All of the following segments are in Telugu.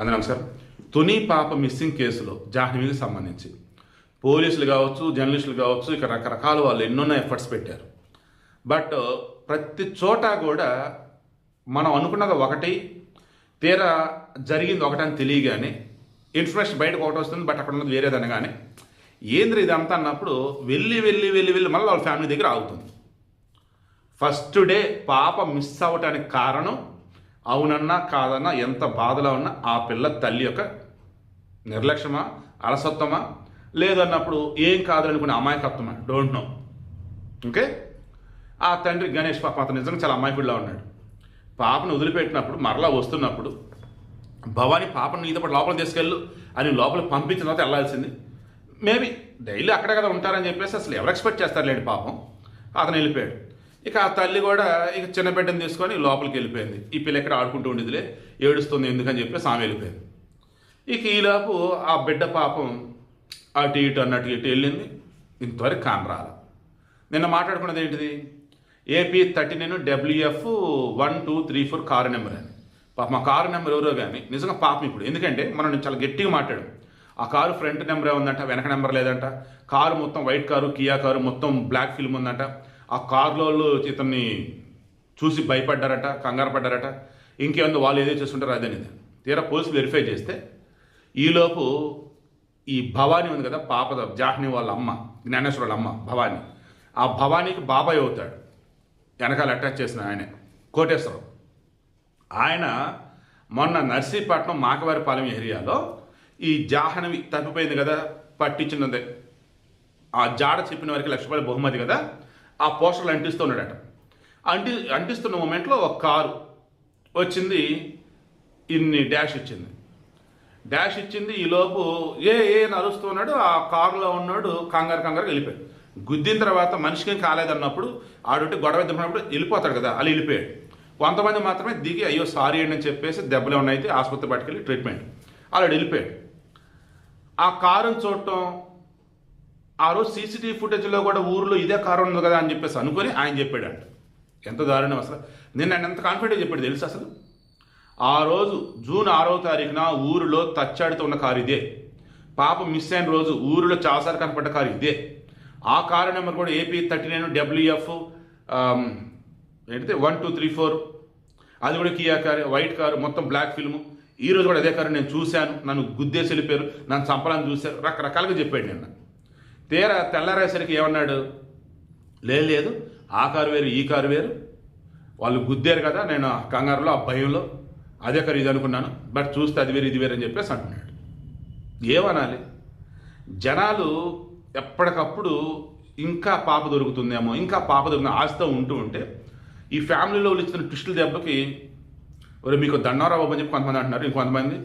అందరూ నమస్కారం. తుని పాప మిస్సింగ్ కేసులో జాహ్నవికి సంబంధించి పోలీసులు కావచ్చు, జర్నలిస్టులు కావచ్చు, ఇక రకరకాల వాళ్ళు ఎన్నెన్నో ఎఫర్ట్స్ పెట్టారు. బట్ ప్రతి చోట కూడా మనం అనుకున్నది ఒకటి, తీరా జరిగింది ఒకటని తెలియగానే ఇన్ఫర్మేషన్ బయటకు ఒకటి వస్తుంది, బట్ అక్కడ ఉన్నది వేరేదనగానే ఏంద్ర ఇదంతా అన్నప్పుడు వెళ్ళి వెళ్ళి వెళ్ళి వెళ్ళి మళ్ళీ వాళ్ళ ఫ్యామిలీ దగ్గర ఆగుతుంది. ఫస్ట్ డే పాప మిస్ అవ్వటానికి కారణం అవునన్నా కాదన్నా ఎంత బాధలో ఉన్నా ఆ పిల్ల తల్లి యొక్క నిర్లక్ష్యమా, అలసత్వమా, లేదన్నప్పుడు ఏం కాదనుకునే అమాయకత్వమా, డోంట్ నో. ఓకే, ఆ తండ్రి గణేష్ పాప అతను నిజంగా చాలా అమాయకుడిలా ఉన్నాడు. పాపను వదిలిపెట్టినప్పుడు మరలా వస్తున్నప్పుడు భవానీ పాపను నీతో పాటు లోపల తీసుకెళ్ళు అని లోపల పంపించిన తర్వాత వెళ్ళాల్సింది. మేబీ డైలీ అక్కడే కదా ఉంటారని చెప్పేసి అసలు ఎవరు ఎక్స్పెక్ట్ చేస్తారులేండి. పాపం అతను వెళ్ళిపోయాడు. ఇక ఆ తల్లి కూడా ఇక చిన్న బిడ్డను తీసుకొని లోపలికి వెళ్ళిపోయింది. ఈ పిల్ల ఎక్కడ ఆడుకుంటూ ఉండేదిలే, ఏడుస్తుంది ఎందుకని చెప్పేసి ఆమె వెళ్ళిపోయింది. ఇక ఈలోపు ఆ బిడ్డ పాపం అటు ఇటు అన్నట్టు ఇటు వెళ్ళింది. ఇంతవరకు కానరాల. నిన్న మాట్లాడుకున్నది ఏంటిది, AP 39 WF 1234 కారు నెంబర్ అని. పాపం ఆ కారు నెంబర్ ఎవరో కానీ నిజంగా పాపం ఇప్పుడు, ఎందుకంటే మనం చాలా గట్టిగా మాట్లాడాం. ఆ కారు ఫ్రంట్ నెంబర్ ఏముందంట, వెనక నెంబర్ లేదంట. కారు మొత్తం వైట్ కారు, కియా కారు, మొత్తం బ్లాక్ ఫిల్మ్ ఉందంట. ఆ కారులో ఇతన్ని చూసి భయపడ్డారట, కంగారు పడ్డారట. ఇంకేముంది వాళ్ళు ఏదో చేసుకుంటారో అదేనిది. తీరా పోలీసులు వెరిఫై చేస్తే ఈలోపు ఈ భవానీ ఉంది కదా, పాప జాహ్ని వాళ్ళ అమ్మ, జ్ఞానేశ్వర వాళ్ళ అమ్మ భవానీ, ఆ భవానీకి బాబాయ్ అవుతాడు. వెనకాల అటాచ్ చేసిన ఆయనే కోటేశ్వరం. ఆయన మొన్న నర్సీపట్నం మాకవారిపాలెం ఏరియాలో ఈ జాహ్నవి తప్పిపోయింది కదా, పట్టించినదే ఆ జాడ చెప్పిన వారికి ₹1,00,000 బహుమతి కదా, ఆ పోస్టర్లు అంటిస్తున్నాడట. అంటిస్తున్న మూమెంట్లో ఒక కారు వచ్చింది, ఇన్ని డాష్ ఇచ్చింది. ఈలోపు ఏ నరుస్తున్నాడు. ఆ కారులో ఉన్నాడు కంగారు వెళ్ళిపోయాడు. గుద్దిన తర్వాత మనిషికి కాలేదన్నప్పుడు ఆడుంటే గొడవ ఎదుర్కొన్నప్పుడు వెళ్ళిపోతాడు కదా, అలా వెళ్ళిపోయాడు. కొంతమంది మాత్రమే దిగి అయ్యో సారీ అండి అని చెప్పేసి దెబ్బలు ఏమన్నా అయితే ఆసుపత్రి పట్టుకెళ్ళి ట్రీట్మెంట్, అలా వెళ్ళిపోయాడు. ఆ కారుని చూడటం, ఆ రోజు CCTV ఫుటేజ్లో కూడా ఊరిలో ఇదే కారు ఉంది కదా అని చెప్పేసి అనుకొని ఆయన చెప్పాడంట. ఎంత దారుణం అసలు. నేను ఆయన ఎంత కాన్ఫిడెంట్గా చెప్పాడు తెలుసు. అసలు ఆ రోజు జూన్ 6వ తారీఖున ఊరిలో తచ్చాడుతూ ఉన్న కారు ఇదే. పాప మిస్ అయిన రోజు ఊరిలో చాలాసార్లు కనపడ్డ కారు ఇదే. ఆ కారు నెంబర్ కూడా AP 39 WF 1234, అది కూడా కియా కారు, వైట్ కారు, మొత్తం బ్లాక్ ఫిల్ము. ఈరోజు కూడా అదే కారు నేను చూశాను, నన్ను గుద్దేసి వెళ్ళిపోయారు, నన్ను చంపాలని చూశారు, రకరకాలుగా చెప్పాడు నిన్న. తీరా తెల్లారేసరికి ఏమన్నాడు, లేదు ఆ కారు వేరు ఈ కారు వేరు, వాళ్ళు గుద్దారు కదా, నేను ఆ కంగారులో ఆ భయంలో అదే కారు ఇది అనుకున్నాను, బట్ చూస్తే అది వేరు ఇది వేరు అని చెప్పేసి అంటున్నాడు. ఏమనాలి, జనాలు ఎప్పటికప్పుడు ఇంకా పాప దొరుకుతుందేమో, ఇంకా పాప దొరుకుతుంది ఆశతో ఉంటే ఈ ఫ్యామిలీలో ఇచ్చిన ట్విస్టుల దెబ్బకి మరి మీకు దండవరా బాబు అని చెప్పి కొంతమంది అంటున్నారు. ఇంకొంతమంది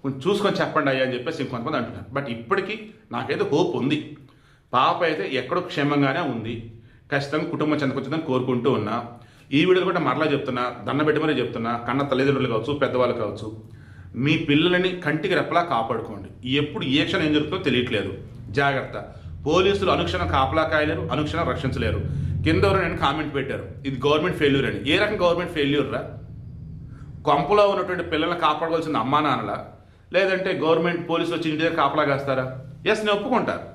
కొంచెం చూసుకొని చెప్పండి అయ్యా అని చెప్పేసి ఇంకొంతమంది అంటున్నారు. బట్ ఇప్పటికీ నాకైతే హోప్ ఉంది. పాప అయితే ఎక్కడో క్షేమంగానే ఉంది. ఖచ్చితంగా కుటుంబం చెందకొచ్చిందని కోరుకుంటూ ఉన్నా. ఈ వీడియోలో కూడా మరలా చెప్తున్నా, దండ పెట్టి మరీ చెప్తున్నా, కన్న తల్లిదండ్రులు కావచ్చు, పెద్దవాళ్ళు కావచ్చు, మీ పిల్లలని కంటికి రెప్పలా కాపాడుకోండి. ఎప్పుడు ఏ క్షణం ఏం జరుగుతుందో తెలియట్లేదు, జాగ్రత్త. పోలీసులు అనుక్షణం కాపలా కాయలేరు, అనుక్షణం రక్షించలేరు. కింద నేను కామెంట్ పెట్టారు, ఇది గవర్నమెంట్ ఫెయిల్యూర్ అని. ఏ రకం గవర్నమెంట్ ఫెయిల్యూర్ రా? కొంపలో ఉన్నటువంటి పిల్లల్ని కాపాడుకోవాల్సిన అమ్మా నాన్నలా, లేదంటే గవర్నమెంట్ పోలీసులు వచ్చి ఇంటి దగ్గర కాపలా కాస్తారా? ఎస్, నేను ఒప్పుకుంటారు.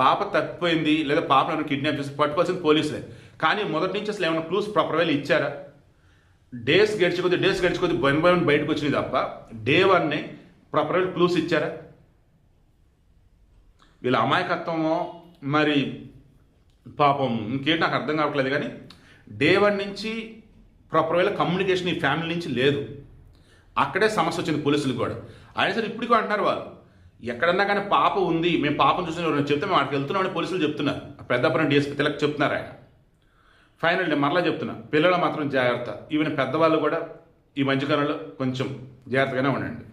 పాప తప్పిపోయింది లేదా పాపను కిడ్నాప్ చేసి పట్టుకోవాల్సింది పోలీసులే. కానీ మొదటి నుంచి అసలు ఏమైనా క్లూస్ ప్రాపర్ వేలు ఇచ్చారా? డేస్ గడిచిపోతే బయటకు బయటకు వచ్చింది తప్ప డే 1 ప్రాపర్ వేలు క్లూస్ ఇచ్చారా? వీళ్ళ అమాయకత్వమో మరి పాపం ఇంకేంటి నాకు అర్థం కావట్లేదు. కానీ డే 1 నుంచి ప్రాపర్ వేళ కమ్యూనికేషన్ ఈ ఫ్యామిలీ నుంచి లేదు. అక్కడే సమస్య వచ్చింది పోలీసులకు కూడా. అయినా సరే ఇప్పటికీ అంటున్నారు వాళ్ళు, ఎక్కడన్నా కానీ పాప ఉంది, మేము పాపను చూసిన ఎవరైనా చెప్తే మేము అక్కడికి వెళ్తున్నామని పోలీసులు చెప్తున్నారు. పెద్దపురం DSP తిలక్ చెప్తున్నారు ఆయన. ఫైనల్ నేను మరలా చెప్తున్నా, పిల్లలు మాత్రం జాగ్రత్త. ఈవెన్ పెద్దవాళ్ళు కూడా ఈ మధ్యకాలంలో కొంచెం జాగ్రత్తగానే ఉండండి.